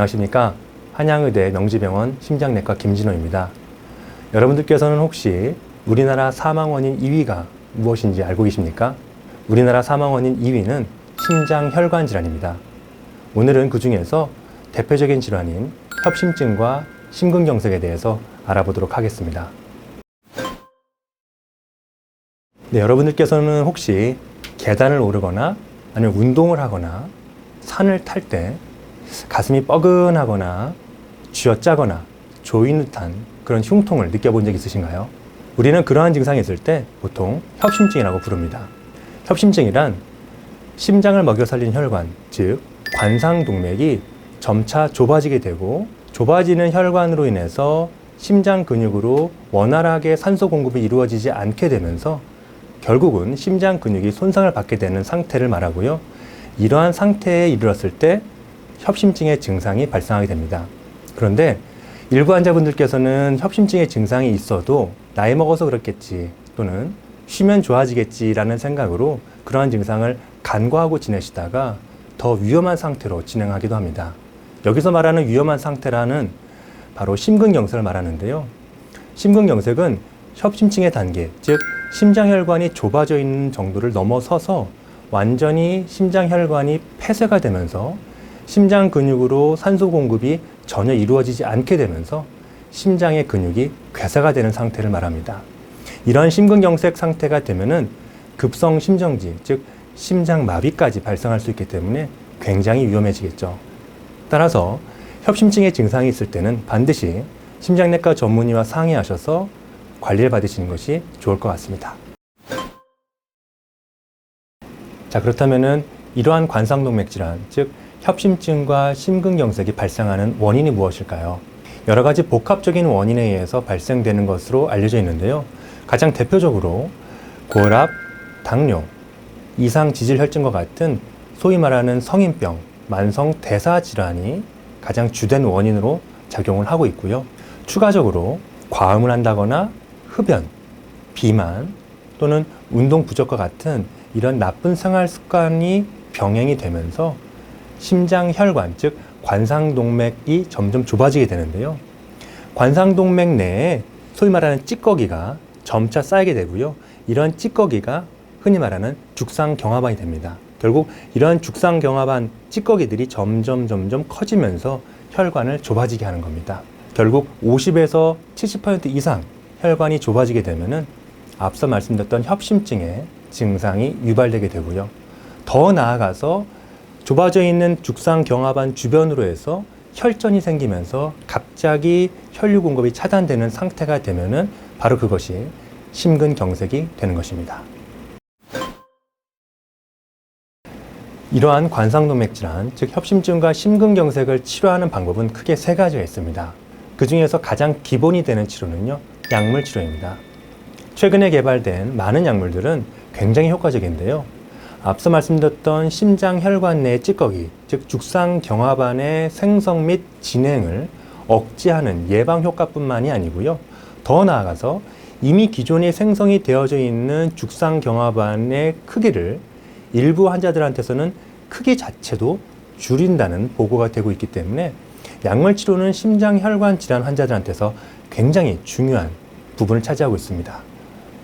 안녕하십니까. 한양의대 명지병원 심장내과 김진호입니다. 여러분들께서는 혹시 우리나라 사망원인 2위가 무엇인지 알고 계십니까? 우리나라 사망원인 2위는 심장혈관 질환입니다. 오늘은 그 중에서 대표적인 질환인 협심증과 심근경색에 대해서 알아보도록 하겠습니다. 네, 여러분들께서는 혹시 계단을 오르거나 아니면 운동을 하거나 산을 탈 때 가슴이 뻐근하거나 쥐어짜거나 조이는 듯한 그런 흉통을 느껴본 적 있으신가요? 우리는 그러한 증상이 있을 때 보통 협심증이라고 부릅니다. 협심증이란 심장을 먹여 살린 혈관, 즉 관상동맥이 점차 좁아지게 되고 좁아지는 혈관으로 인해서 심장 근육으로 원활하게 산소 공급이 이루어지지 않게 되면서 결국은 심장 근육이 손상을 받게 되는 상태를 말하고요. 이러한 상태에 이르렀을 때 협심증의 증상이 발생하게 됩니다. 그런데 일부 환자분들께서는 협심증의 증상이 있어도 나이 먹어서 그렇겠지 또는 쉬면 좋아지겠지라는 생각으로 그러한 증상을 간과하고 지내시다가 더 위험한 상태로 진행하기도 합니다. 여기서 말하는 위험한 상태라는 바로 심근경색을 말하는데요. 심근경색은 협심증의 단계, 즉 심장혈관이 좁아져 있는 정도를 넘어서서 완전히 심장혈관이 폐쇄가 되면서 심장 근육으로 산소 공급이 전혀 이루어지지 않게 되면서 심장의 근육이 괴사가 되는 상태를 말합니다. 이런 심근경색 상태가 되면은 급성 심정지, 즉 심장마비까지 발생할 수 있기 때문에 굉장히 위험해지겠죠. 따라서 협심증의 증상이 있을 때는 반드시 심장내과 전문의와 상의하셔서 관리를 받으시는 것이 좋을 것 같습니다. 자, 그렇다면은 이러한 관상동맥 질환, 즉 협심증과 심근경색이 발생하는 원인이 무엇일까요? 여러 가지 복합적인 원인에 의해서 발생되는 것으로 알려져 있는데요. 가장 대표적으로 고혈압, 당뇨, 이상지질혈증과 같은 소위 말하는 성인병, 만성대사질환이 가장 주된 원인으로 작용을 하고 있고요. 추가적으로 과음을 한다거나 흡연, 비만 또는 운동 부족과 같은 이런 나쁜 생활 습관이 병행이 되면서 심장혈관, 즉 관상동맥이 점점 좁아지게 되는데요. 관상동맥 내에 소위 말하는 찌꺼기가 점차 쌓이게 되고요. 이런 찌꺼기가 흔히 말하는 죽상경화반이 됩니다. 결국 이런 죽상경화반 찌꺼기들이 점점 커지면서 혈관을 좁아지게 하는 겁니다. 결국 50에서 70% 이상 혈관이 좁아지게 되면은 앞서 말씀드렸던 협심증의 증상이 유발되게 되고요. 더 나아가서 좁아져 있는 죽상경화반 주변으로 해서 혈전이 생기면서 갑자기 혈류 공급이 차단되는 상태가 되면은 바로 그것이 심근경색이 되는 것입니다. 이러한 관상동맥 질환, 즉 협심증과 심근경색을 치료하는 방법은 크게 세 가지가 있습니다. 그 중에서 가장 기본이 되는 치료는요, 약물 치료입니다. 최근에 개발된 많은 약물들은 굉장히 효과적인데요. 앞서 말씀드렸던 심장혈관 내 찌꺼기, 즉 죽상경화반의 생성 및 진행을 억제하는 예방 효과뿐만이 아니고요. 더 나아가서 이미 기존에 생성이 되어져 있는 죽상경화반의 크기를 일부 환자들한테서는 크기 자체도 줄인다는 보고가 되고 있기 때문에 약물 치료는 심장혈관 질환 환자들한테서 굉장히 중요한 부분을 차지하고 있습니다.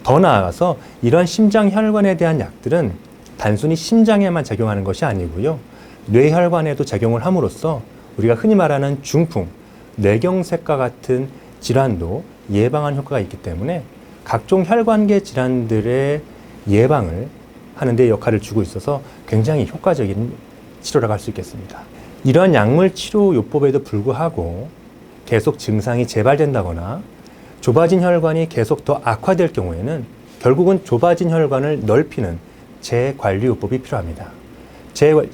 더 나아가서 이런 심장혈관에 대한 약들은 단순히 심장에만 작용하는 것이 아니고요. 뇌혈관에도 작용을 함으로써 우리가 흔히 말하는 중풍, 뇌경색과 같은 질환도 예방하는 효과가 있기 때문에 각종 혈관계 질환들의 예방을 하는 데 역할을 주고 있어서 굉장히 효과적인 치료라고 할 수 있겠습니다. 이러한 약물 치료 요법에도 불구하고 계속 증상이 재발된다거나 좁아진 혈관이 계속 더 악화될 경우에는 결국은 좁아진 혈관을 넓히는 재관리요법이 필요합니다.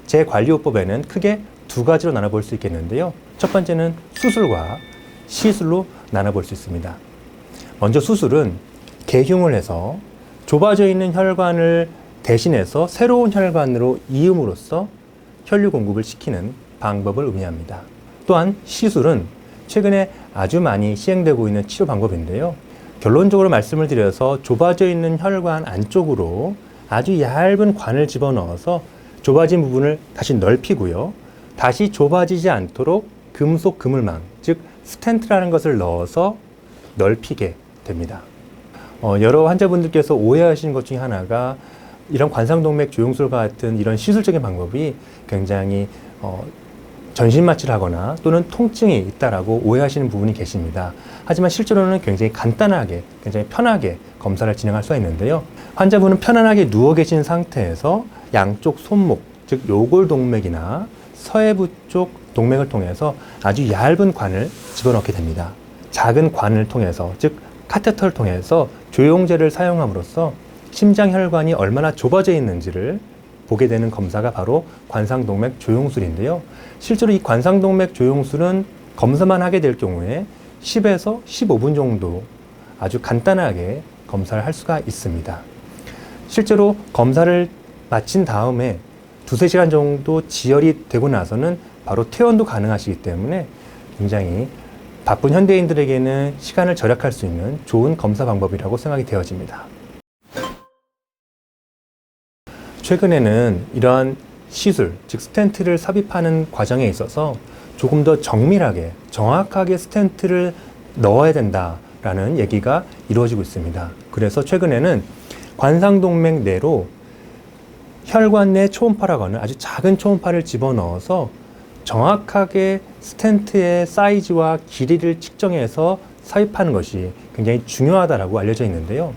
재관리요법에는 크게 두 가지로 나눠볼 수 있겠는데요. 첫 번째는 수술과 시술로 나눠볼 수 있습니다. 먼저 수술은 개흉을 해서 좁아져 있는 혈관을 대신해서 새로운 혈관으로 이음으로써 혈류 공급을 시키는 방법을 의미합니다. 또한 시술은 최근에 아주 많이 시행되고 있는 치료 방법인데요. 결론적으로 말씀을 드려서 좁아져 있는 혈관 안쪽으로 아주 얇은 관을 집어넣어서 좁아진 부분을 다시 넓히고요. 다시 좁아지지 않도록 금속 그물망, 즉 스텐트라는 것을 넣어서 넓히게 됩니다. 여러 환자분들께서 오해하시는 것 중에 하나가 이런 관상동맥 조영술과 같은 이런 시술적인 방법이 굉장히 전신마취를 하거나 또는 통증이 있다라고 오해하시는 부분이 계십니다. 하지만 실제로는 굉장히 간단하게, 굉장히 편하게 검사를 진행할 수가 있는데요. 환자분은 편안하게 누워 계신 상태에서 양쪽 손목, 즉 요골동맥이나 서해부 쪽 동맥을 통해서 아주 얇은 관을 집어넣게 됩니다. 작은 관을 통해서, 즉 카테터를 통해서 조영제를 사용함으로써 심장 혈관이 얼마나 좁아져 있는지를 보게 되는 검사가 바로 관상동맥 조영술인데요. 실제로 이 관상동맥 조영술은 검사만 하게 될 경우에 10에서 15분 정도 아주 간단하게 검사를 할 수가 있습니다. 실제로 검사를 마친 다음에 두세 시간 정도 지혈이 되고 나서는 바로 퇴원도 가능하시기 때문에 굉장히 바쁜 현대인들에게는 시간을 절약할 수 있는 좋은 검사 방법이라고 생각이 되어집니다. 최근에는 이러한 시술, 즉 스텐트를 삽입하는 과정에 있어서 조금 더 정밀하게, 정확하게 스텐트를 넣어야 된다라는 얘기가 이루어지고 있습니다. 그래서 최근에는 관상동맥 내로 혈관 내 초음파라거나 아주 작은 초음파를 집어넣어서 정확하게 스텐트의 사이즈와 길이를 측정해서 삽입하는 것이 굉장히 중요하다고 알려져 있는데요.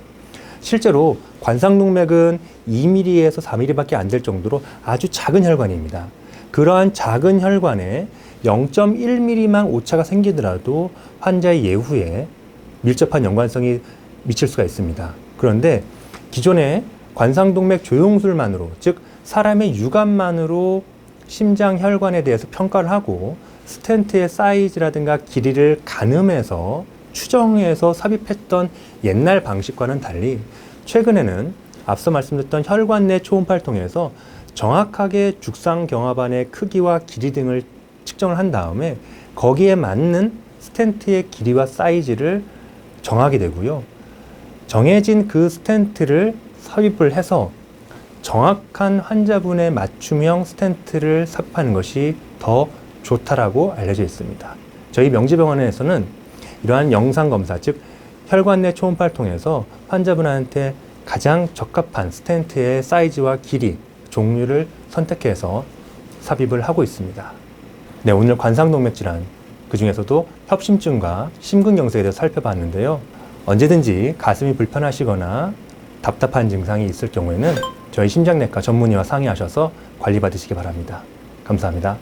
실제로 관상동맥은 2mm에서 4mm밖에 안 될 정도로 아주 작은 혈관입니다. 그러한 작은 혈관에 0.1mm만 오차가 생기더라도 환자의 예후에 밀접한 연관성이 미칠 수가 있습니다. 그런데 기존의 관상동맥 조영술만으로, 즉 사람의 육안만으로 심장 혈관에 대해서 평가를 하고 스텐트의 사이즈라든가 길이를 가늠해서 추정해서 삽입했던 옛날 방식과는 달리 최근에는 앞서 말씀드렸던 혈관 내 초음파를 통해서 정확하게 죽상경화반의 크기와 길이 등을 측정을 한 다음에 거기에 맞는 스텐트의 길이와 사이즈를 정하게 되고요. 정해진 그 스텐트를 삽입을 해서 정확한 환자분의 맞춤형 스텐트를 삽입하는 것이 더 좋다라고 알려져 있습니다. 저희 명지병원에서는 이러한 영상검사, 즉 혈관 내 초음파를 통해서 환자분한테 가장 적합한 스텐트의 사이즈와 길이, 종류를 선택해서 삽입을 하고 있습니다. 네, 오늘 관상동맥 질환, 그 중에서도 협심증과 심근경색에 대해서 살펴봤는데요. 언제든지 가슴이 불편하시거나 답답한 증상이 있을 경우에는 저희 심장내과 전문의와 상의하셔서 관리받으시기 바랍니다. 감사합니다.